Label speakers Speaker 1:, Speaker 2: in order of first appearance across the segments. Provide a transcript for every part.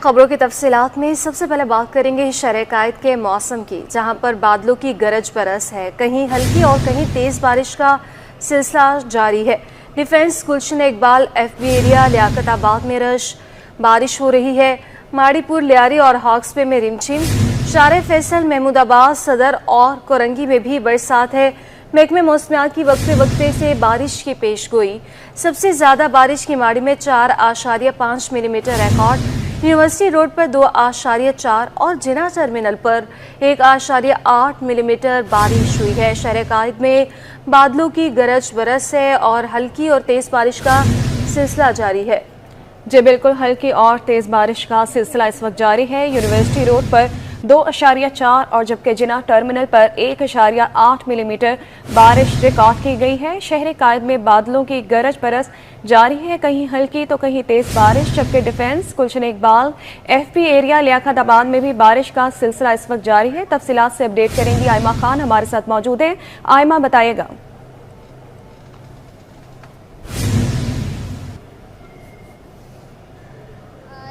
Speaker 1: खबरों की तफसीलात में सबसे पहले बात करेंगे शहर-ए-कायद के मौसम की, जहां पर बादलों की गरज बरस है। कहीं हल्की और कहीं तेज बारिश का सिलसिला जारी है। डिफेंस, गुलशन इकबाल, FB एरिया, लियाकताबाद में रश बारिश हो रही है। माड़ीपुर, लियारी और हॉक्सबे में रिमझिम। शारे फैसल, महमूदाबाद, सदर और कोरंगी में भी बरसात है। महकमे मौसमियात की वक्फे से बारिश की पेशगोई। सबसे ज्यादा बारिश की माड़ी में 4.5 मिलीमीटर रिकॉर्ड। यूनिवर्सिटी रोड पर 2.4 और जिना टर्मिनल पर 1.8 मिलीमीटर बारिश हुई है। शहर-ए-कायद में बादलों की गरज बरस है और हल्की और तेज बारिश का सिलसिला जारी है।
Speaker 2: जी बिल्कुल, हल्की और तेज बारिश का सिलसिला इस वक्त जारी है। यूनिवर्सिटी रोड पर 2.4 और जबकि जिना टर्मिनल पर 1.8 मिलीमीटर बारिश रिकॉर्ड की गई है। शहर-ए-कायद में बादलों की गरज बरस जारी है, कहीं हल्की तो कहीं तेज बारिश। जबकि डिफेंस, गुलशन इकबाल, FB एरिया, लियाकताबाद में भी बारिश का सिलसिला इस वक्त जारी है। तफसीलात से अपडेट करेंगी आयमा खान हमारे साथ मौजूद है। आयमा, बताइएगा।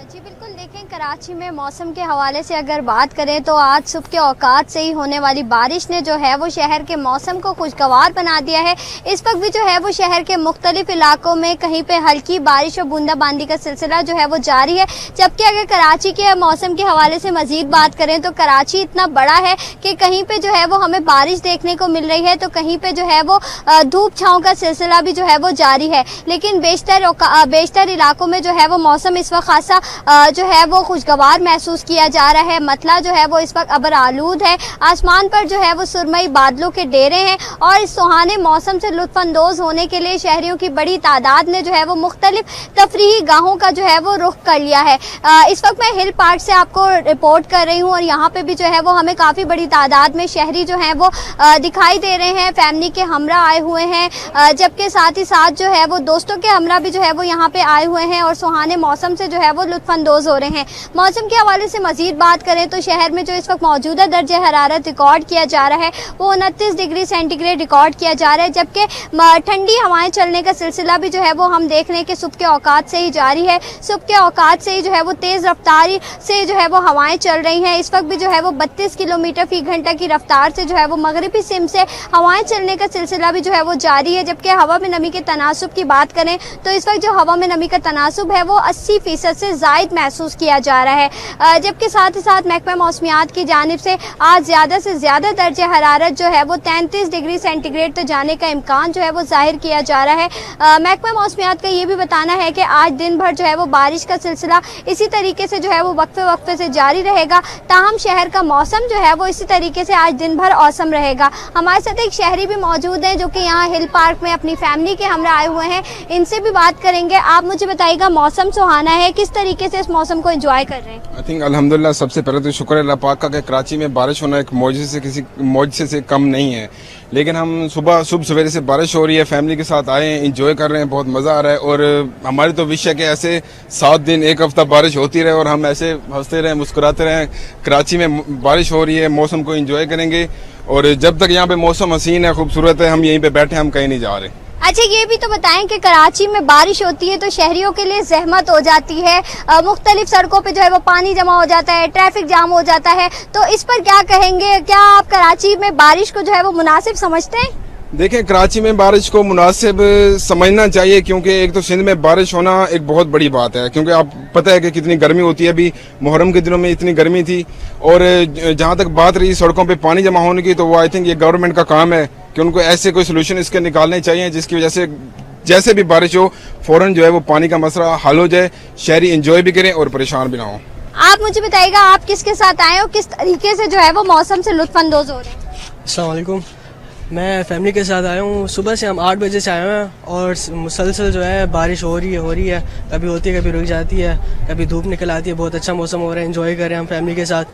Speaker 3: जी बिल्कुल, देखें कराची में मौसम के हवाले से अगर बात करें तो आज सुबह के औकात से ही होने वाली बारिश ने जो है वो शहर के मौसम को खुशगवार बना दिया है। इस वक्त भी जो है वो शहर के मुख्तलिफ इलाकों में कहीं पे हल्की बारिश और बूंदाबांदी का सिलसिला जो है वो जारी है। जबकि अगर कराची के मौसम के हवाले से मजीद बात करें तो कराची इतना बड़ा है कि कहीं पे जो है वो हमें बारिश देखने को मिल रही है तो कहीं पे जो है वो धूप छाँव का सिलसिला भी जो है वो जारी है। लेकिन बेशतर इलाकों में जो है वो मौसम इस वक्त खासा जो है वो खुशगवार महसूस किया जा रहा है। मतला जो है वो इस वक्त अबर आलूद है। आसमान पर जो है वो सुरमई बादलों के डेरे हैं और इस सुहाने मौसम से लुत्फानंदोज होने के लिए शहरियों की बड़ी तादाद ने जो है वो मुख्तलिफ तफरीही गाहों का जो है वो रुख कर लिया है। इस वक्त मैं हिल पार्क से आपको रिपोर्ट कर रही हूँ और यहाँ पे भी जो है वो हमें काफ़ी बड़ी तादाद में शहरी जो है वो दिखाई दे रहे हैं। फैमिली के हमरा आए हुए हैं, जबकि साथ ही साथ जो है वो दोस्तों के हमरा भी जो है वो यहाँ पे आए हुए हैं और सुहाने मौसम से जो है वो लुत्फानंदोज हो रहे हैं। मौसम के हवाले से मजीद बात करें तो शहर में जो इस वक्त मौजूदा दर्जे हरारत रिकॉर्ड किया जा रहा है वो 29 डिग्री सेंटीग्रेड रिकॉर्ड किया जा रहा है। जबकि ठंडी हवाएं चलने का सिलसिला भी जो है वो हम देख रहे हैं कि सुबह के औकात से ही जारी है। सुबह के औकात से ही जो है वो तेज़ रफ्तारी से जो है वो हवाएं चल रही हैं। इस वक्त भी जो है वो 32 किलोमीटर फी घंटा की रफ्तार से जो है वो मगरबी सिम से हवाएं चलने का सिलसिला भी जो है वो जारी है। जबकि हवा में नमी के तनासुब की बात करें तो इस वक्त जो हवा में नमी का तनासुब है वो 80% से ज़ायद महसूस किया जा रहा है। जबकि साथ ही साथ महकमा मौसमियात की जानिब से आज ज़्यादा से ज़्यादा दर्जे हरारत जो है वो 33 डिग्री सेंटीग्रेड तक जाने का इम्कान जो है वो जाहिर किया जा रहा है। महकमा मौसमियात का ये भी बताना है कि आज दिन भर जो है वो बारिश का सिलसिला इसी तरीके से जो है वो वक्फे से जारी रहेगा। ताहम शहर का मौसम जो है वो इसी तरीके से आज दिन भर औसम रहेगा। हमारे साथ एक शहरी भी मौजूद हैं जो कि यहाँ हिल पार्क में अपनी फैमिली के हमरा आए हुए हैं, इनसे भी बात करेंगे। आप मुझे बताइएगा, मौसम सुहाना है, किस तरीके से इस मौसम को एंजॉय कर रहे हैं?
Speaker 4: आई थिंक अल्हम्दुलिल्लाह, सबसे पहले तो शुक्र अल्लाह पाक का कि कराची में बारिश होना एक मौजज़े से कम नहीं है। लेकिन हम सुबह सवेरे से बारिश हो रही है, फैमिली के साथ आए हैं, इंजॉय कर रहे हैं, बहुत मज़ा आ रहा है। और हमारी तो विश है कि ऐसे 7 दिन 1 हफ्ता बारिश होती रहे और हम ऐसे हंसते रहें, मुस्कुराते रहें। कराची में बारिश हो रही है, मौसम को इंजॉय करेंगे और जब तक यहाँ पे मौसम हसीन है, खूबसूरत है, हम यहीं पे बैठे, हम कहीं नहीं जा रहे।
Speaker 3: अच्छा, ये भी तो बताएं कि कराची में बारिश होती है तो शहरियों के लिए जहमत हो जाती है, मुख्तलिफ सड़कों पे जो है वो पानी जमा हो जाता है, ट्रैफिक जाम हो जाता है, तो इस पर क्या कहेंगे? क्या आप कराची में बारिश को जो है वो मुनासिब समझते हैं?
Speaker 4: देखें, कराची में बारिश को मुनासिब समझना चाहिए क्योंकि एक तो सिंध में बारिश होना एक बहुत बड़ी बात है। क्योंकि आप पता है कि कितनी गर्मी होती है, अभी मुहर्रम के दिनों में इतनी गर्मी थी। और जहाँ तक बात रही सड़कों पे पानी जमा होने की, तो वो आई थिंक ये गवर्नमेंट का काम है कि उनको ऐसे कोई सोल्यूशन इसके निकालने चाहिए जिसकी वजह से जैसे भी बारिश हो फौरन जो है वो पानी का मसला हल हो जाए, शहरी इंजॉय भी करें और परेशान भी ना हो।
Speaker 3: आप मुझे बताइएगा, आप किसके साथ आए हो, किस तरीके से जो है वो मौसम से लुत्फानंदोज हो रहे हैं?
Speaker 5: अस्सलाम वालेकुम, मैं फैमिली के साथ आया हूँ। सुबह से हम 8 बजे से आए हैं और मुसलसल जो है बारिश हो रही है, कभी होती है, कभी रुक जाती है, कभी धूप निकल आती है। बहुत अच्छा मौसम हो रहा है, एंजॉय कर रहे हैं हम फैमिली के साथ।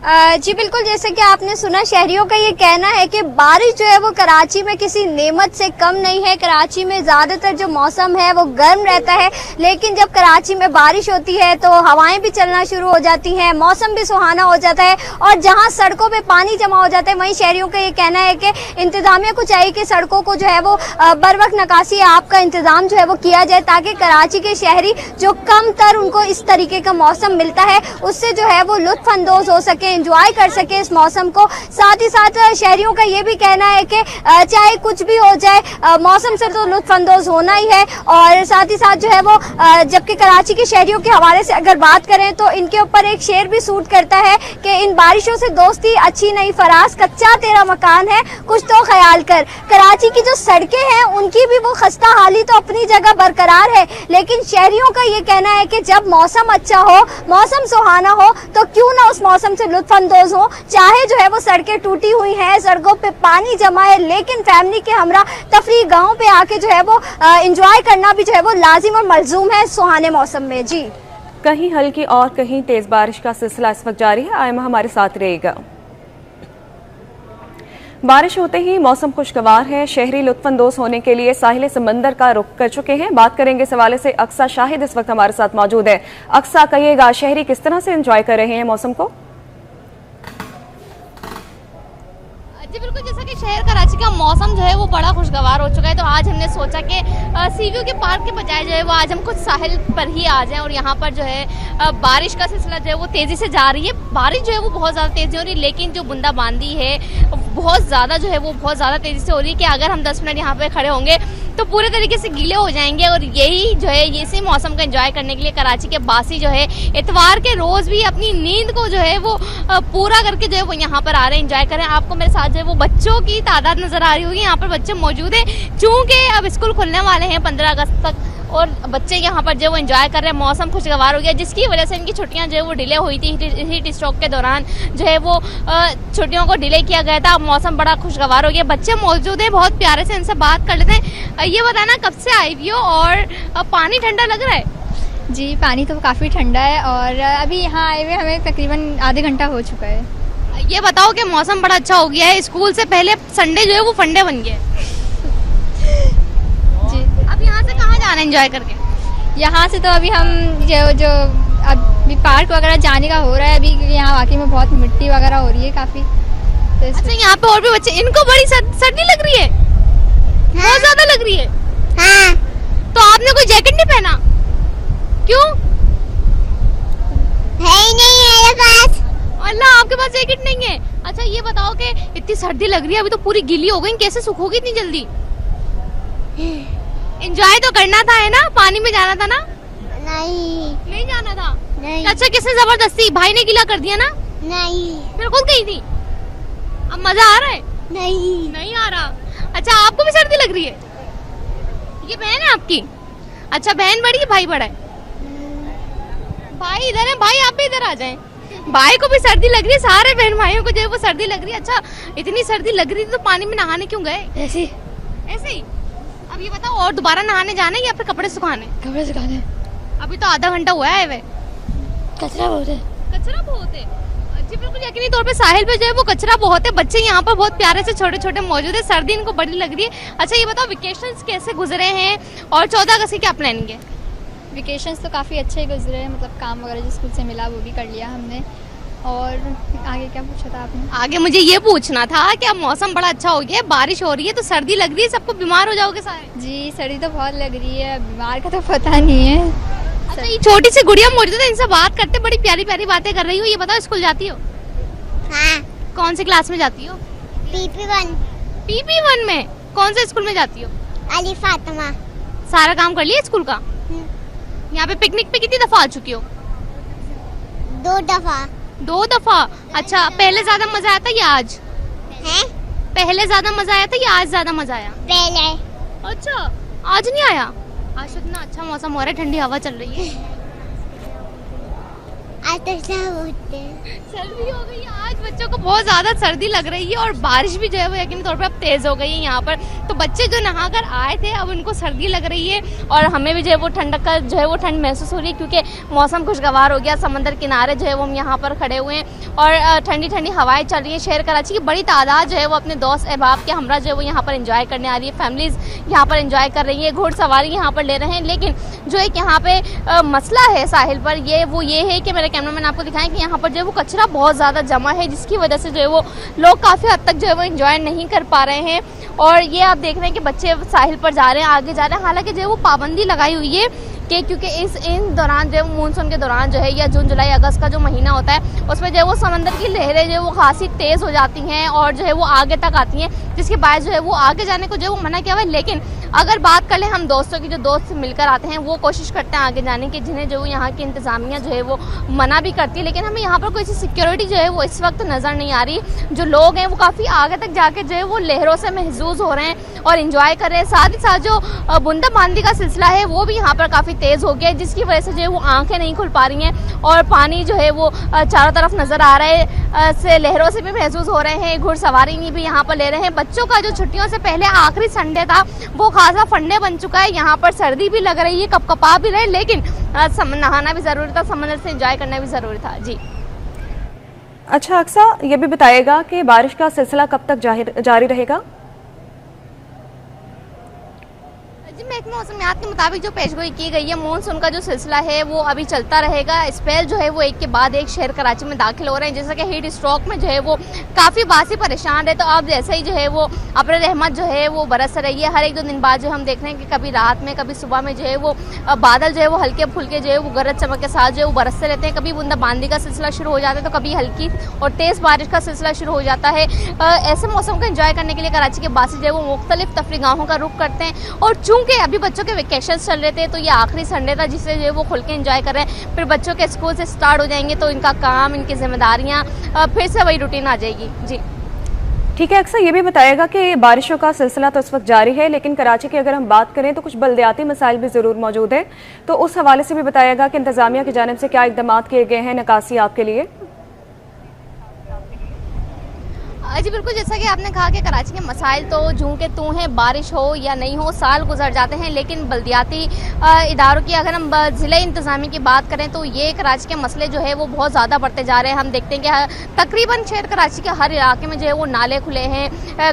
Speaker 3: जी बिल्कुल, जैसे कि आपने सुना, शहरियों का ये कहना है कि बारिश जो है वो कराची में किसी नेमत से कम नहीं है। कराची में ज़्यादातर जो मौसम है वो गर्म रहता है, लेकिन जब कराची में बारिश होती है तो हवाएं भी चलना शुरू हो जाती हैं, मौसम भी सुहाना हो जाता है। और जहां सड़कों पे पानी जमा हो जाता है, वहीं शहरियों का ये कहना है कि इंतजामिया को चाहिए कि सड़कों को जो है वो बर वक्त नकासी आपका इंतजाम जो है वो किया जाए, ताकि कराची के शहरी जो कम तर उनको इस तरीके का मौसम मिलता है उससे जो है वो लुत्फ अंदोज हो सके, एंजॉय कर सके इस मौसम को। साथ ही साथ शहरियों का ये भी कहना है कि चाहे कुछ भी हो जाए, मौसम से तो लुत्फ अंदोज होना ही है। और साथ ही साथ जो है वो जबकि कराची के शहरियों के हवाले से अगर बात करें तो इनके ऊपर एक शेर भी सूट करता है कि इन बारिशों से दोस्ती अच्छी नहीं फराज, कच्चा तेरा मकान है कुछ तो ख्याल कर। कराची की जो सड़कें हैं उनकी भी वो खस्ता हाली तो अपनी जगह बरकरार है, लेकिन शहरियों का ये कहना है कि जब मौसम अच्छा हो, मौसम सुहाना हो, तो क्यों ना उस मौसम से लुत्फ अंदोज हो। चाहे जो है वो सड़कें टूटी हुई हैं, सड़कों पे पानी जमा है, लेकिन फैमिली के हमरा तफरी गाँव पे आके जो है वो इंजॉय करना भी जो है वो लाजिम और मलजूम है सुहाने मौसम में। जी,
Speaker 2: कहीं हल्की और कहीं तेज बारिश का सिलसिला इस वक्त जारी है। आयमा हमारे साथ रहेगा। बारिश होते ही मौसम खुशगवार है, शहरी लुत्फानंदोज होने के लिए साहिल समंदर का रुख कर चुके हैं। बात करेंगे इस हवाले से, अक्सा शाहिद इस वक्त हमारे साथ मौजूद है। अक्सा, कहिएगा शहरी किस तरह से एंजॉय कर रहे हैं मौसम को?
Speaker 6: जी बिल्कुल, जैसा कि शहर कराची का मौसम जो है वो बड़ा खुशगवार हो चुका है, तो आज हमने सोचा कि सीव्यू के पार्क के बजाय जो है वो आज हम कुछ साहिल पर ही आ जाएं। और यहाँ पर जो है बारिश का सिलसिला जो है वो तेज़ी से जा रही है। बारिश जो है वो बहुत ज़्यादा तेज़ी हो रही है, लेकिन जो बूंदाबांदी है बहुत ज़्यादा जो है वो बहुत ज़्यादा तेज़ी से हो रही है कि अगर हम 10 मिनट यहाँ पे खड़े होंगे तो पूरे तरीके से गीले हो जाएंगे। और यही जो है इसी मौसम का एंजॉय करने के लिए कराची के बासी जो है इतवार के रोज़ भी अपनी नींद को जो है वो पूरा करके जो है वो यहाँ पर आ रहे हैं एंजॉय करें। आपको मेरे साथ जो है वो बच्चों की तादाद नजर आ रही होगी, यहाँ पर बच्चे मौजूद हैं चूँकि अब स्कूल खुलने वाले हैं 15 अगस्त तक, और बच्चे यहाँ पर जो है वो एंजॉय कर रहे हैं। मौसम खुशगवार हो गया, जिसकी वजह से इनकी छुट्टियाँ जो है वो डिले हुई थी। हीट स्ट्रोक के दौरान जो है वो छुट्टियों को डिले किया गया था। अब मौसम बड़ा खुशगवार हो गया, बच्चे मौजूद हैं, बहुत प्यारे से इनसे बात कर लेते हैं। ये बताना कब से आई हुई हो और पानी ठंडा लग रहा है?
Speaker 7: जी, पानी तो काफ़ी ठंडा है और अभी यहाँ आए हुए हमें तकरीबन आधे घंटा हो चुका है।
Speaker 6: ये बताओ कि मौसम बड़ा अच्छा हो गया है, स्कूल से पहले संडे जो है वो फंडे बन गया है।
Speaker 7: जी,
Speaker 6: अब यहाँ से कहाँ जाना है एंजॉय करके?
Speaker 7: यहाँ से तो अभी हम जो अभी पार्क वगैरह जाने का हो रहा है। अभी यहाँ वाकई में बहुत मिट्टी वगैरह हो रही है काफ़ी। तो
Speaker 6: अच्छा, यहाँ पे और भी बच्चे, इनको बड़ी सर्दी लग रही है? बहुत ज्यादा लग रही है?
Speaker 3: हाँ।
Speaker 6: तो आपने कोई जैकेट नहीं पहना? क्यों?
Speaker 3: है ही नहीं मेरे पास।
Speaker 6: अल्लाह, आपके पास जैकेट नहीं है? अच्छा, ये बताओ कि इतनी सर्दी लग रही है, अभी तो पूरी गीली हो गई, कैसे सूखोगी इतनी जल्दी? एंजॉय तो करना था, है ना? पानी में जाना था ना?
Speaker 3: नहीं
Speaker 6: जाना था?
Speaker 3: नहीं।
Speaker 6: अच्छा, किसने जबरदस्ती? भाई ने गीला कर दिया ना?
Speaker 3: नहीं
Speaker 6: फिर खुद गई थी? अब मजा आ रहा है? नहीं आ रहा। अच्छा, आपको भी सर्दी लग रही है? ये बहन है आपकी? अच्छा, बहन बड़ी है भाई बड़ा है? भाई इधर है, भाई आप भी इधर आ जाएं। भाई को भी सर्दी लग रही है, सारे बहन भाइयों को जो है वो सर्दी लग रही है। अच्छा, इतनी सर्दी लग रही थी तो पानी में नहाने क्यों गए?
Speaker 7: ऐसे
Speaker 6: ही। अब ये बताओ, और दोबारा नहाने जाना है या फिर कपड़े सुखाने?
Speaker 7: कपड़े सुखाने।
Speaker 6: अभी तो आधा घंटा हुआ है वे।
Speaker 7: कचरा बहुत है।
Speaker 6: कचरा बहुत है? जी बिल्कुल, यकीनी तौर पे साहिल पे जो है वो कचरा बहुत है। बच्चे यहाँ पर बहुत प्यारे से छोटे छोटे मौजूद है, सर्दी इनको बड़ी लग रही है। अच्छा, ये बताओ वेकेशंस कैसे गुजरे हैं और 14 अगस्त की क्या प्लानिंग है?
Speaker 7: वेकेशंस तो काफ़ी अच्छे ही गुजरे हैं, मतलब काम वगैरह जो स्कूल से मिला वो भी कर लिया हमने। और आगे क्या पूछा था आपने?
Speaker 6: आगे मुझे ये पूछना था कि अब मौसम बड़ा अच्छा हो गया है, बारिश हो रही है तो सर्दी लग रही है, सबको बीमार हो जाओगे सारे?
Speaker 7: जी, सर्दी तो बहुत लग रही है, बीमार का तो पता नहीं है।
Speaker 6: अच्छा, ये छोटी सी गुड़िया मौजूद है, इनसे बात करते, बड़ी प्यारी प्यारी बातें कर रही हो। ये बताओ, स्कूल जाती हो?
Speaker 3: हाँ।
Speaker 6: कौन सी क्लास में जाती हो?
Speaker 3: PP1।
Speaker 6: PP1 में? कौन से स्कूल में जाती हो?
Speaker 3: अली फातिमा।
Speaker 6: सारा काम कर लिया स्कूल का? यहाँ पे पिकनिक पे कितनी दफा आ चुकी हो?
Speaker 3: 2 दफा।
Speaker 6: 2 दफा? अच्छा, पहले ज्यादा मजा आया था या आज?
Speaker 3: हैं?
Speaker 6: पहले ज्यादा मजा आया था या आज ज्यादा मजा आया?
Speaker 3: पहले।
Speaker 6: अच्छा, आज नहीं आया? आज इतना अच्छा मौसम हो रहा है, ठंडी हवा चल रही है।
Speaker 8: आज तो सब होते हैं।
Speaker 6: सर्दी हो गई है आज, बच्चों को बहुत ज्यादा सर्दी लग रही है और बारिश भी जो है वो यकीनी तौर पे अब तेज हो गई है यहाँ पर। तो बच्चे जो नहाकर आए थे अब उनको सर्दी लग रही है और हमें भी जो है वो ठंडक का जो है वो ठंड महसूस हो रही है, क्योंकि मौसम खुशगवार हो गया। समंदर किनारे जो है वो हम यहाँ पर खड़े हुए हैं और ठंडी ठंडी हवाएं चल रही है। शहर कराची की बड़ी तादाद जो है वो अपने दोस्त अहबाब के हमरा जो है वो यहाँ पर एंजॉय करने आ रही है। फैमिलीज यहाँ पर एंजॉय कर रही है, घुड़सवारी यहाँ पर ले रहे हैं। लेकिन जो एक यहाँ पे मसला है साहिल पर ये है कि मेरे कैमरामैन आपको दिखाएं कि यहाँ पर जो है वो कचरा बहुत ज़्यादा जमा है, जिसकी वजह से जो है वो लोग काफ़ी हद तक जो है वो एंजॉय नहीं कर पा रहे हैं। और ये आप देख रहे हैं कि बच्चे साहिल पर जा रहे हैं, आगे जा रहे हैं। हालांकि जो है वो पाबंदी लगाई हुई है कि क्योंकि इन दौरान जो है मानसून के दौरान जो है या जून जुलाई अगस्त का जो महीना होता है उसमें जो है वो समंदर की लहरें जो है वो खासी तेज़ हो जाती हैं और जो है वो आगे तक आती हैं, जिसके बाद जो है वो आगे जाने को जो है वो मना किया हुआ है। लेकिन अगर बात कर ले हम दोस्तों की, जो दोस्त मिलकर आते हैं वो कोशिश करते हैं आगे जाने की, जिन्हें जो यहाँ की इंतज़ामिया जो है वो मना भी करती है। लेकिन हमें यहाँ पर कोई सी सिक्योरिटी जो है वो इस वक्त नज़र नहीं आ रही। जो लोग हैं वो काफ़ी आगे तक जाके जो है वो लहरों से महजूज हो रहे हैं और इंजॉय कर रहे हैं। साथ ही साथ जो बूंदाबांदी का सिलसिला है वो भी यहाँ पर काफ़ी तेज़ हो गया है, जिसकी वजह से जो है वो आंखें नहीं खुल पा रही हैं और पानी जो है वो चारों तरफ नज़र आ रहा है, से लहरों से भी महसूस हो रहे हैं। घुड़सवारी भी यहाँ पर ले रहे हैं। बच्चों का जो छुट्टियों से पहले आखिरी संडे था वो खासा फंडे बन चुका है। यहाँ पर सर्दी भी लग रही है, कपकपा भी रहे, लेकिन नहाना भी ज़रूरी था, समंदर से एंजॉय करना भी ज़रूरी था। जी
Speaker 2: अच्छा अक्सा, ये भी बताइएगा कि बारिश का सिलसिला कब तक जारी रहेगा?
Speaker 6: महकमा मौसमियात के मुताबिक जो पेशगोई की गई है, मानसून का जो सिलसिला है वो अभी चलता रहेगा। स्पेल जो है वो एक के बाद एक शहर कराची में दाखिल हो रहे हैं। जैसा कि हीट स्ट्रोक में जो है वो काफ़ी बासी परेशान है, तो अब जैसे ही जो है वो अब्र रहमत जो है वो बरस रही है। हर एक दो दिन बाद जो हम देख रहे हैं कि कभी रात में कभी सुबह में जो है वो बादल जो है वो हल्के फुल्के जो है वो गरज चमक के साथ जो है वो बरसते रहते हैं। कभी बूंदाबांदी का सिलसिला शुरू हो जाता है तो कभी हल्की और तेज़ बारिश का सिलसिला शुरू हो जाता है। ऐसे मौसम को एंजॉय करने के लिए कराची के बासी जो है वो मुख्तलिफ तफरीगाहों का रुख करते हैं। और चूँकि अभी बच्चों के वेकेशन चल रहे थे तो ये आखिरी संडे था जिसे जो है वो खुल के एंजॉय कर रहे हैं। फिर बच्चों के स्कूल से स्टार्ट हो जाएंगे तो इनका काम, इनकी जिम्मेदारियां फिर से वही रूटीन आ जाएगी। जी
Speaker 2: ठीक है अक्सर, ये भी बताएगा कि बारिशों का सिलसिला तो इस वक्त जारी है, लेकिन कराची की अगर हम बात करें तो कुछ बल्दियाती मसाइल भी ज़रूर मौजूद है, तो उस हवाले से भी बताएगा कि इंतजामिया की जानिब से क्या इकदाम किए गए हैं निकासी आपके लिए।
Speaker 6: जी बिल्कुल, जैसा कि आपने कहा कि कराची के मसाइल तो जूं के तू हैं, बारिश हो या नहीं हो साल गुजर जाते हैं, लेकिन बल्दियाती इदारों की अगर हम ज़िले इंतज़ामी की बात करें तो ये कराची के मसले जो है वो बहुत ज़्यादा बढ़ते जा रहे हैं। हम देखते हैं कि तकरीबन शहर कराची के हर इलाके में जो है वो नाले खुले हैं,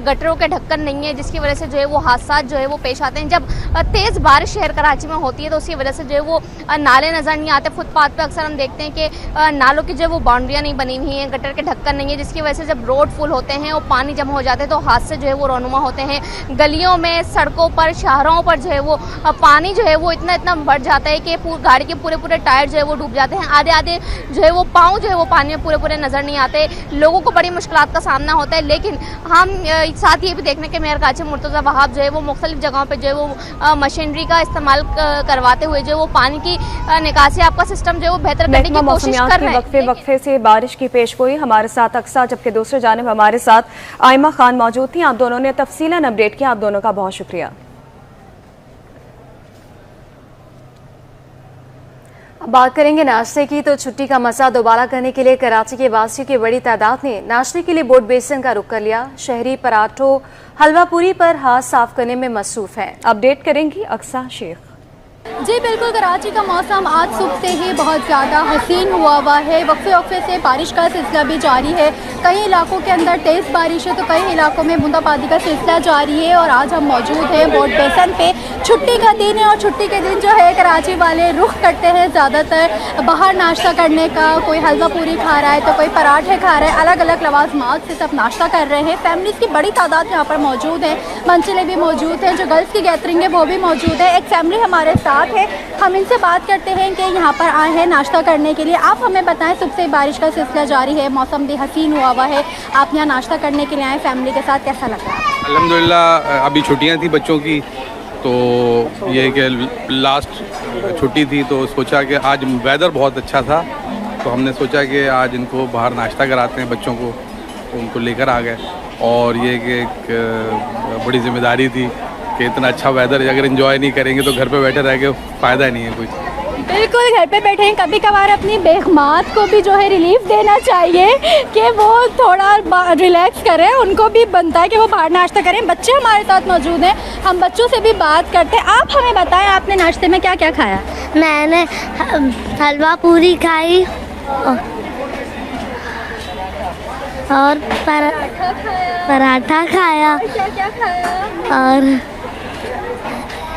Speaker 6: गटरों के ढक्कन नहीं है, जिसकी वजह से जो है वो हादसा जो है वो पेश आते हैं। जब तेज़ बारिश शहर कराची में होती है तो उसकी वजह से जो है वो नाले नज़र नहीं आते। फुटपाथ पर अक्सर हम देखते हैं कि नालों की जो है वो बाउंड्रियाँ नहीं बनी हुई हैं, गटर के ढक्कन नहीं है, जिसकी वजह से जब रोड फुल होते हैं और पानी जमा हो जाते हैं तो हादसे जो है वो रोनुमा होते हैं। गलियों में, सड़कों पर, शहरों पर जो है वो पानी जो है वो इतना बढ़ जाता है कि गाड़ी के पूरे टायर जो है वो डूब जाते हैं। आधे जो है वो पाँव जो है वो पानी में पूरे नज़र नहीं आते। लोगों को बड़ी मुश्किलात का सामना होता है। लेकिन हम साथ ये भी देखने के मेयर काजी मुर्तज़ा वहाब जो है वो मुख्तलिफ जगहों पर जो है वो मशीनरी का इस्तेमाल करवाते हुए जो है वो पानी की निकासी आपका सिस्टम जो है वो बेहतर करने की कोशिश कर रहे हैं।
Speaker 2: वक्फे से बारिश की पेशगोई हमारे साथ अक्सा, जबकि दूसरे जानिब हमारे साथ आयमा खान मौजूद थी। आप दोनों ने तफसीलन अपडेट किया, आप दोनों का बहुत शुक्रिया।
Speaker 1: अब बात करेंगे नाश्ते की, तो छुट्टी का मजा दोबारा करने के लिए कराची के वासियों की बड़ी तादाद ने नाश्ते के लिए बोट बेसिन का रुख कर लिया। शहरी पराठों, हलवा पूरी पर हाथ साफ करने में मसरूफ हैं।
Speaker 2: अपडेट करेंगी अक्सा शेख।
Speaker 9: जी बिल्कुल, कराची का मौसम आज सुबह से ही बहुत ज़्यादा हसीन हुआ है। वक्फे से बारिश का सिलसिला भी जारी है। कई इलाकों के अंदर तेज़ बारिश है तो कई इलाकों में बूंदाबांदी का सिलसिला जारी है। और आज हम मौजूद हैं बोट बेसन पे। छुट्टी का दिन है और छुट्टी के दिन जो है कराची वाले रुख करते हैं ज़्यादातर बाहर नाश्ता करने का। कोई हलवा पूरी खा रहा है तो कोई पराठे खा रहा है, अलग अलग लवाजमात से सब नाश्ता कर रहे हैं। फैमिलीज़ की बड़ी तादाद यहाँ पर मौजूद है। मंचले भी मौजूद हैं, जो गर्ल्स की गैदरिंग है वो भी मौजूद है। एक फैमिली हमारे साथ है, हम इनसे बात करते हैं कि यहाँ पर आए हैं नाश्ता करने के लिए। आप हमें बताएं, सुबह से बारिश का सिलसिला जारी है, मौसम भी हसीन हुआ है, आप यहाँ नाश्ता करने के लिए आए फैमिली के साथ, कैसा लग रहा है?
Speaker 10: अल्हम्दुलिल्लाह, अभी छुट्टियाँ थी बच्चों की, तो ये कि लास्ट छुट्टी थी तो सोचा कि आज वेदर बहुत अच्छा था तो हमने सोचा कि आज इनको बाहर नाश्ता कराते हैं बच्चों को, तो उनको लेकर आ गए। और ये कि एक बड़ी जिम्मेदारी थी कि इतना अच्छा वेदर अगर एंजॉय नहीं करेंगे तो घर पे बैठे रह के फ़ायदा नहीं है कुछ।
Speaker 9: बिल्कुल, घर पे बैठे हैं, कभी कभार अपनी बेगमात को भी जो है रिलीफ देना चाहिए कि वो थोड़ा रिलैक्स करें, उनको भी बनता है कि वो बाहर नाश्ता करें। बच्चे हमारे साथ मौजूद हैं, हम बच्चों से भी बात करते हैं। आप हमें बताएं, आपने नाश्ते में क्या क्या खाया?
Speaker 8: मैंने हलवा पूरी खाई और पराठा खाया।
Speaker 9: क्या क्या खाया?
Speaker 8: और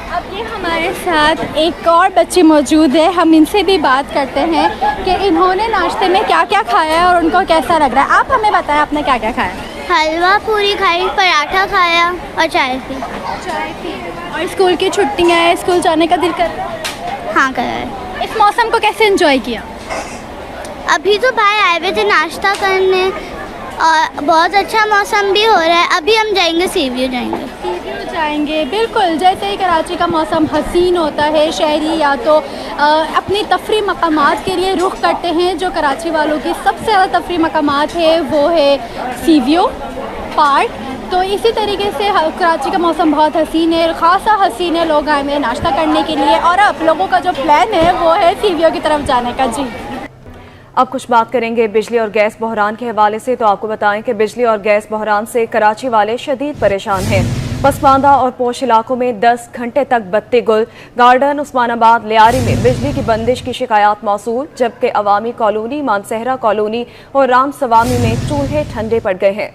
Speaker 9: अब ये हमारे साथ एक और बच्चे मौजूद है, हम इनसे भी बात करते हैं कि इन्होंने नाश्ते में क्या क्या खाया है और उनको कैसा लग रहा है। आप हमें बताएं, आपने क्या क्या खाया?
Speaker 8: हलवा पूरी खाई, पराठा खाया और चाय पी।
Speaker 9: और स्कूल की छुट्टियां हैं, स्कूल जाने का दिल कर रहा है?
Speaker 8: हाँ कर रहा है।
Speaker 9: इस मौसम को कैसे एंजॉय किया?
Speaker 8: अभी तो भाई आए हुए थे नाश्ता करने और बहुत अच्छा मौसम भी हो रहा है। अभी हम जाएंगे सीव्यू
Speaker 9: जाएंगे। बिल्कुल, जैसे ही कराची का मौसम हसीन होता है, शहरी या तो अपनी तफरी मकामात के लिए रुख करते हैं। जो कराची वालों की सबसे ज़्यादा तफरी मकामात है वो है सीव्यू पार्क। तो इसी तरीके से कराची का मौसम बहुत हसीन है, ख़ासा हसीन है। लोग आए हैं नाश्ता करने के लिए और अब लोगों का जो प्लान है वो है सीव्यू की तरफ जाने का। जी,
Speaker 2: अब कुछ बात करेंगे बिजली और गैस बहरान के हवाले से। तो आपको बताएं कि बिजली और गैस बहरान से कराची वाले शदीद परेशान हैं। पसमानदा और पोश इलाकों में 10 घंटे तक बत्ती गुल। गार्डन, उस्मानाबाद, लियारी में बिजली की बंदिश की शिकायत मौसूल, जबकि अवामी कॉलोनी, मानसहरा कॉलोनी और राम सवामी में चूल्हे ठंडे पड़ गए हैं।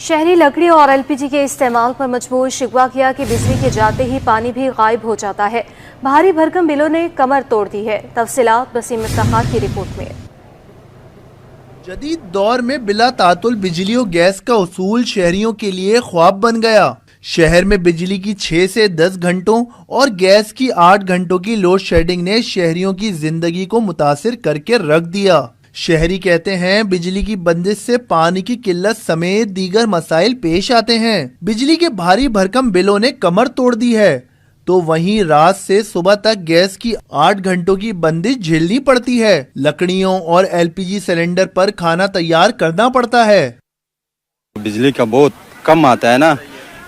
Speaker 1: शहरी लकड़ी और LPG के इस्तेमाल पर मजबूर शिकवा किया कि बिजली के जाते ही पानी भी गायब हो जाता है। भारी भरकम बिलों ने कमर तोड़ दी है। तफसीलात वसीम इफ्तिखार की रिपोर्ट में।
Speaker 11: जदीद दौर में बिला तातुल बिजली और गैस का उसूल शहरियों के लिए ख्वाब बन गया। शहर में बिजली की 6 से 10 घंटों और गैस की 8 घंटों की लोड शेडिंग ने शहरियों की जिंदगी को मुतासिर करके रख दिया। शहरी कहते हैं बिजली की बंदिश से पानी की किल्लत समेत दीगर मसाइल पेश आते हैं। बिजली के भारी भरकम बिलों ने कमर तोड़ दी है, तो वहीं रात से सुबह तक गैस की 8 घंटों की बंदिश झेलनी पड़ती है। लकड़ियों और LPG सिलेंडर पर खाना तैयार करना पड़ता है।
Speaker 12: बिजली का बहुत कम आता है ना,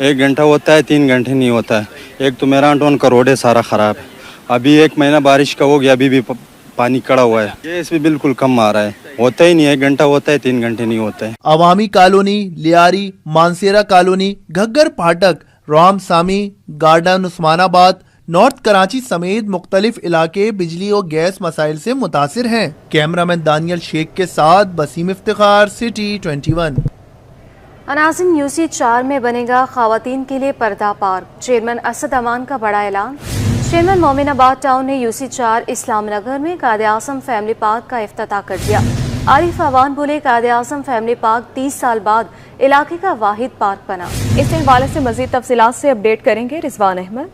Speaker 12: 1 घंटा होता है, 3 घंटे नहीं होता है। एक तो मेरा टोन का रोड है सारा खराब है। अभी 1 महीना बारिश का हो गया, अभी भी पानी कड़ा हुआ है। गैस भी बिल्कुल कम आ रहा है, होता ही नहीं है। 1 घंटा होता है, 3 घंटे नहीं होता है।
Speaker 11: अवामी कॉलोनी, लियारी, मानसेरा कॉलोनी, घग्गर फाटक, राम सामी, गार्डन, उस्मानाबाद, नॉर्थ कराची समेत मुख्तलिफ इलाके बिजली और गैस मसाइल से मुतासिर हैं। कैमरामैन दानियल शेख के साथ वसीम इफ्तिखार, सिटी 21।
Speaker 1: अनाज़िन, UC 4 में बनेगा खवातीन के लिए पर्दा पार्क। चेयरमैन असद अमान का बड़ा ऐलान। चेयरमैन मोमिनाबाद टाउन ने UC 4 इस्लाम नगर में कायदे आज़म फैमिली पार्क का इफ्तिताह कर दिया। आरिफ अवान बोले, कायदे आज़म फैमिली पार्क 30 साल बाद इलाके का वाहिद पार्क बना।
Speaker 2: इस हवाले से मजीद तफसीलात से अपडेट करेंगे रिजवान अहमद।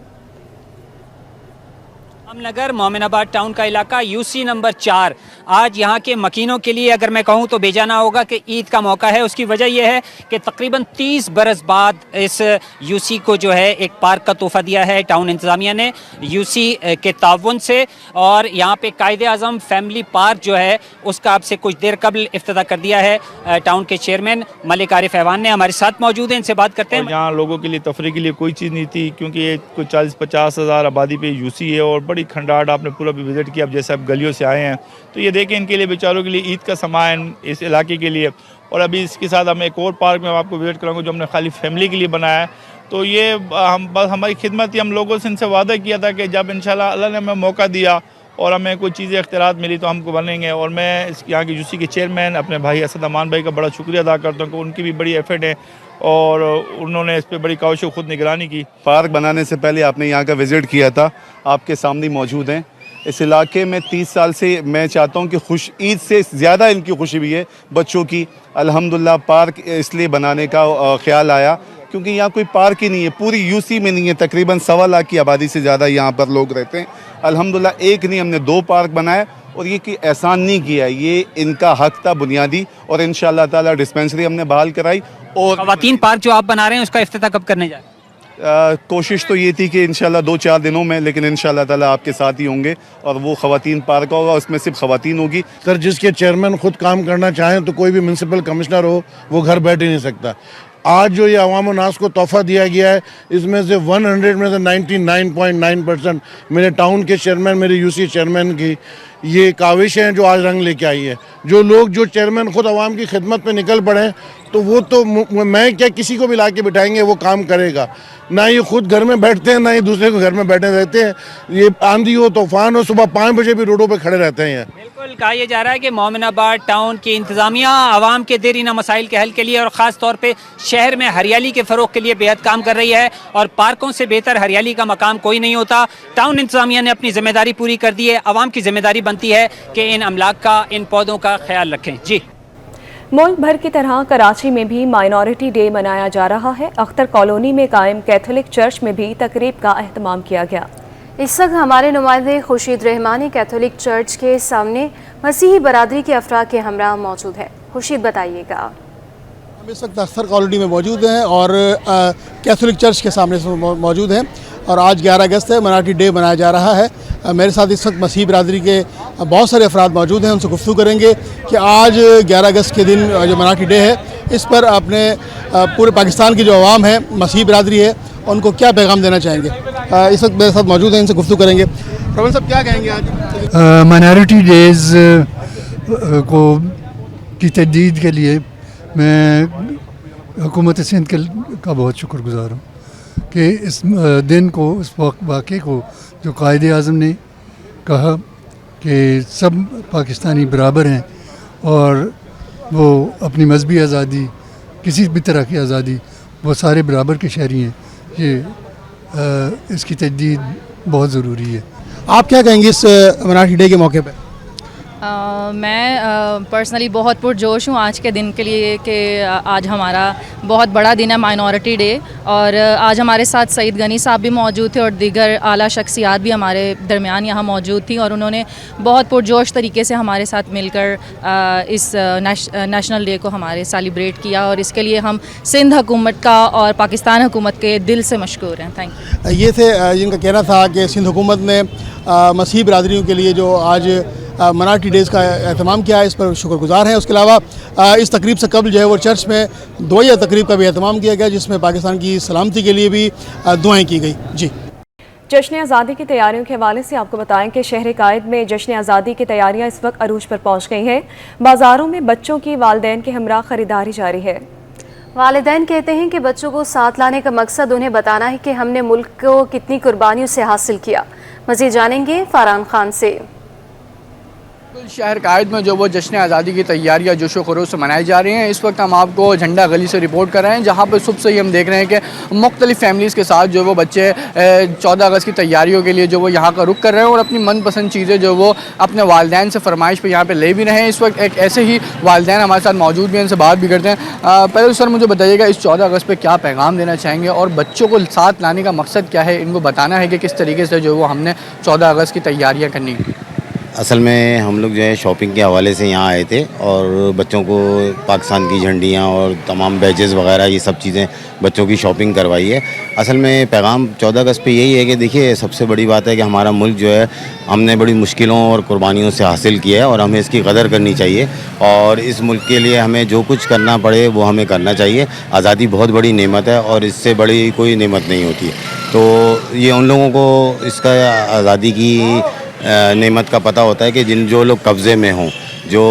Speaker 13: नगर मोमिनाबाद टाउन का इलाका UC नंबर 4। आज यहाँ के मकीनों के लिए अगर मैं कहूँ तो बेजाना होगा कि ईद का मौका है। उसकी वजह यह है कि तकरीबन 30 बरस बाद इस UC को जो है एक पार्क का तोहफा दिया है टाउन इंतज़ामिया ने UC के ताउन से। और यहाँ पे कायदे आज़म फैमिली पार्क जो है उसका अब से कुछ देर कबल इफ्तिताह कर दिया है टाउन के चेयरमैन मलिक आरिफ अवान ने। हमारे साथ मौजूद हैं, इनसे बात करते हैं।
Speaker 14: यहाँ लोगों के लिए तफरी के लिए कोई चीज़ नहीं थी, क्योंकि ये कुछ 40-50 हज़ार आबादी पे UC है और बड़ी खंडाट। आपने पूरा भी विजिट किया। अब जैसे आप गलियों से आए हैं तो ये देखें, इनके लिए बेचारों के लिए ईद का सामान इस इलाके के लिए। और अभी इसके साथ हम एक और पार्क में आपको विजिट कराऊंगा जो हमने खाली फैमिली के लिए बनाया है। तो ये हम बस हमारी खिदमत थी। हम लोगों से इनसे वादा किया था कि जब इंशाल्लाह अल्लाह ने हमें मौका दिया और हमें कोई चीज़ें इख्तियारात मिली तो हमको बनेंगे। और मैं यहाँ के UC के चेयरमैन अपने भाई असद अमान भाई का बड़ा शुक्रिया अदा करता हूँ कि उनकी भी बड़ी एफर्ट है और उन्होंने इस पर बड़ी काविश खुद निगरानी की।
Speaker 15: पार्क बनाने से पहले आपने यहाँ का विज़िट किया था, आपके सामने मौजूद हैं। इस इलाके में 30 साल से मैं चाहता हूँ कि खुश ईद से ज़्यादा इनकी खुशी भी है बच्चों की। अल्हम्दुलिल्लाह पार्क इसलिए बनाने का ख्याल आया क्योंकि यहाँ कोई पार्क ही नहीं है, पूरी UC में नहीं है। तकरीबन 1.25 लाख की आबादी से ज़्यादा यहाँ पर लोग रहते हैं। अल्हम्दुलिल्लाह एक नहीं, हमने 2 पार्क बनाए और ये कि एहसान नहीं किया, ये इनका हक था बुनियादी। और इंशाअल्लाह ताला डिस्पेंसरी हमने बहाल कराई। और
Speaker 13: खवातीन पार्क जो आप बना रहे हैं उसका इफ्तिताह कब करने जा रहे हैं?
Speaker 15: कोशिश तो ये थी कि इंशाल्लाह 2-4 दिनों में, लेकिन इंशाल्लाह ताला आपके साथ ही होंगे और वो खवातीन पार्क होगा, उसमें सिर्फ खवातीन होगी।
Speaker 16: सर, जिसके चेयरमैन खुद काम करना चाहें तो कोई भी म्यूनसिपल कमिश्नर हो वो घर बैठ ही नहीं सकता। आज जो ये अवाम नास को तोहफा दिया गया है, इसमें से 100 में से 99.9% मेरे टाउन के चेयरमैन, मेरे यूसी चेयरमैन की ये काविश हैं जो आज रंग लेके आई है। जो लोग, जो चेयरमैन खुद आवाम की खिदमत पे निकल पड़े, तो वो तो मैं क्या, किसी को भी ला के बिठाएंगे वो काम करेगा। ना ये खुद घर में बैठते हैं, ना ये दूसरे को घर में बैठे रहते हैं। ये आंधी हो, तूफान हो, सुबह 5 बजे भी रोडों पे खड़े रहते हैं।
Speaker 13: बिल्कुल कहा यह जा रहा है कि मोमिनाबाद टाउन की इंतजामिया आवाम के देरीना मसाइल के हल के लिए और ख़ास तौर पे शहर में हरियाली के फ़रोग के लिए बेहद काम कर रही है, और पार्कों से बेहतर हरियाली का मकाम कोई नहीं होता। टाउन इंतजामिया ने अपनी जिम्मेदारी पूरी कर दी है। आवाम की जिम्मेदारी बनती है कि इन अमलाक का, इन पौधों का ख्याल रखें। जी,
Speaker 2: मुल्क भर की तरह कराची में भी माइनॉरिटी डे मनाया जा रहा है। अख्तर कॉलोनी में कायम कैथोलिक चर्च में भी तकरीब का एहतमाम किया गया।
Speaker 1: इस वक्त हमारे नुमाइंदे खुर्शीद रहमानी कैथोलिक चर्च के सामने मसीही बरादरी के अफराद के हमरा मौजूद है। खुर्शीद, बताइएगा।
Speaker 17: हम इस वक्त अख्तर कॉलोनी में मौजूद हैं और कैथोलिक चर्च के सामने मौजूद हैं, और आज 11 अगस्त है, माइनॉरिटी डे मनाया जा रहा है। मेरे साथ इस वक्त मसीही बरादरी के बहुत सारे अफराद मौजूद हैं। उनसे गुफ्तगू करेंगे कि आज 11 अगस्त के दिन जो माइनॉरिटी डे है, इस पर अपने पूरे पाकिस्तान की जो आवाम है, मसीही बरादरी है, उनको क्या पैगाम देना चाहेंगे। इस वक्त मेरे साथ मौजूद हैं, इनसे गुफ्तगू करेंगे। प्रवीण साहब, क्या कहेंगे आज
Speaker 18: माइनॉरिटी डेज़ को की तजदीद के लिए? मैं हुकूमत सिंध का बहुत शुक्रगुज़ार हूँ कि इस दिन को, इस वाक़े को, जो कायदे आज़म ने कहा कि सब पाकिस्तानी बराबर हैं और वो अपनी मजहबी आज़ादी, किसी भी तरह की आज़ादी, वो सारे बराबर के शहरी हैं, ये इसकी तजदीद बहुत ज़रूरी है।
Speaker 17: आप क्या कहेंगे इस माइनॉरिटी डे के मौके पर?
Speaker 19: मैं पर्सनली बहुत पुरजोश हूँ आज के दिन के लिए कि आज हमारा बहुत बड़ा दिन है, माइनॉरिटी डे। और आज हमारे साथ सईद गनी साहब भी मौजूद थे और दीगर आला शख्सियात भी हमारे दरमियान यहाँ मौजूद थी, और उन्होंने बहुत पुरजोश तरीके से हमारे साथ मिलकर इस नेशनल डे को हमारे सेलिब्रेट किया, और इसके लिए हम सिंध हुकूमत का और पाकिस्तान हुकूमत के दिल से मशकूर हैं। Thank you.
Speaker 17: ये थे जिनका कहना था कि सिंध हुकूमत ने मसीही बरादरियों के लिए जो आज माइनॉरिटी डेज़ का एहतमाम किया है, इस पर शुक्रगुज़ार हैं। उसके अलावा इस तकरीब से कबल जो है वो चर्च में दुआया तकरीब का भी एहतमाम किया गया, जिसमें पाकिस्तान की सलामती के लिए भी दुआएं की गई। जी,
Speaker 2: जश्न आज़ादी की तैयारियों के हवाले से आपको बताएं कि शहर कायद में जश्न आज़ादी की तैयारियां इस वक्त अरूज पर पहुंच गई हैं। बाज़ारों में बच्चों की वालिदैन के हमरा खरीदारी जारी है।
Speaker 1: वालिदैन कहते हैं कि बच्चों को साथ लाने का मकसद उन्हें बताना है कि हमने मुल्क को कितनी कुर्बानियों से हासिल किया। मज़ीद जानेंगे फ़रहान खान से।
Speaker 20: शहर कायद में जो वो जश्न आज़ादी की तैयारियां जोशो खरोश से मनाई जा रही हैं। इस वक्त हम आपको झंडा गली से रिपोर्ट कर रहे हैं, जहां पर सुबह से ही हम देख रहे हैं कि मुख्तलिफ फैमिलीज़ के साथ जो वो बच्चे 14 अगस्त की तैयारियों के लिए जो वो यहाँ का रुख कर रहे हैं और अपनी मनपसंद चीज़ें जो वो अपने वालिदैन से फरमाइश पर यहाँ पर ले भी रहे हैं। इस वक्त एक ऐसे ही वालिदैन हमारे साथ मौजूद भी हैं, इनसे बात भी करते हैं। पहले तो सर मुझे बताइएगा, इस 14 अगस्त पर क्या पैगाम देना चाहेंगे और बच्चों को साथ लाने का मकसद क्या है? इनको बताना है कि किस तरीके से जो वो हमने 14 अगस्त की तैयारियाँ करनी।
Speaker 21: असल में हम लोग जो है शॉपिंग के हवाले से यहाँ आए थे और बच्चों को पाकिस्तान की झंडियाँ और तमाम बैजेस वगैरह ये सब चीज़ें बच्चों की शॉपिंग करवाई है। असल में पैगाम 14 अगस्त पे यही है कि देखिए, सबसे बड़ी बात है कि हमारा मुल्क जो है हमने बड़ी मुश्किलों और कुर्बानियों से हासिल किया है और हमें इसकी कदर करनी चाहिए, और इस मुल्क के लिए हमें जो कुछ करना पड़े वो हमें करना चाहिए। आज़ादी बहुत बड़ी नेमत है और इससे बड़ी कोई नेमत नहीं होती। तो ये उन लोगों को इसका आज़ादी की नेमत का पता होता है कि जो लोग कब्ज़े में हों, जो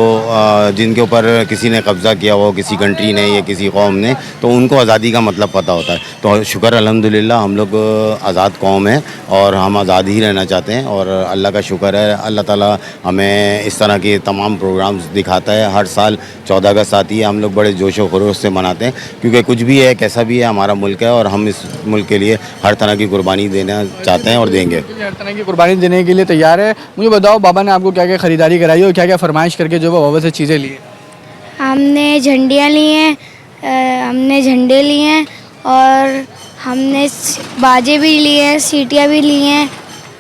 Speaker 21: जिनके ऊपर किसी ने कब्ज़ा किया हो, किसी कंट्री ने या किसी कौम ने, तो उनको आज़ादी का मतलब पता होता है। तो शुक्र अल्हम्दुलिल्लाह हम लोग आज़ाद कौम हैं और हम आज़ाद ही रहना चाहते हैं, और अल्लाह का शुक्र है, अल्लाह ताला हमें इस तरह के तमाम प्रोग्राम्स दिखाता है। हर साल 14 अगस्त आती है, हम लोग बड़े जोश व खरोश से मनाते हैं, क्योंकि कुछ भी है, कैसा भी है, हमारा मुल्क है और हम इस मुल्क के लिए हर तरह की कुर्बानी देना चाहते हैं और देंगे।
Speaker 20: हर तरह की कुर्बानी देने के लिए तैयार है। मुझे बताओ, बाबा ने आपको क्या क्या ख़रीदारी कराई और क्या क्या फरमाइश करके जो वो बाबा से चीज़ें लिए?
Speaker 8: हमने झंडियाँ ली हैं, हमने झंडे लिए हैं और हमने बाजे भी लिए हैं, सीटियाँ भी ली हैं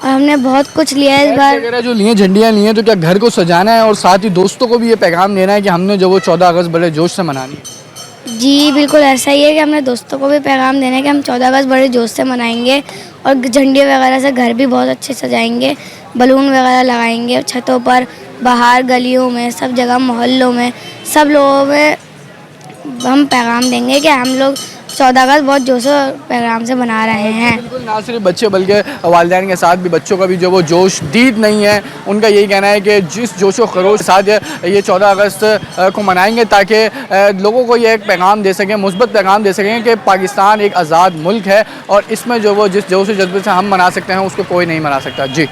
Speaker 8: और हमने बहुत कुछ लिया है इस बार।
Speaker 20: जो लिए झंडियाँ लिए हैं, तो क्या घर को सजाना है और साथ ही दोस्तों को भी ये पैगाम देना है कि हमने जो वो 14 अगस्त बड़े जोश से मनानी है?
Speaker 8: जी बिल्कुल ऐसा ही है कि हमने दोस्तों को भी पैगाम देना है कि हम 14 अगस्त बड़े जोश से मनाएंगे और झंडे वगैरह से घर भी बहुत अच्छे सजाएंगे, बलून वगैरह लगाएंगे छतों पर, बाहर गलियों में, सब जगह, मोहल्लों में, सब लोगों में हम पैगाम देंगे कि हम लोग 14 अगस्त बहुत जोश और पैगाम से मना रहे हैं।
Speaker 20: बिल्कुल, ना सिर्फ बच्चे बल्कि वालिदैन के साथ भी बच्चों का भी जो वो जोश दीद नहीं है। उनका यही कहना है कि जिस जोश व खरोश के साथ ये 14 अगस्त को मनाएंगे ताकि लोगों को ये एक पैगाम दे सकें, मुस्बत पैगाम दे सकें कि पाकिस्तान एक आज़ाद मुल्क है और इसमें जो वो जिस जोश व जज्बे से हम मना सकते हैं उसको कोई नहीं मना सकता। जी।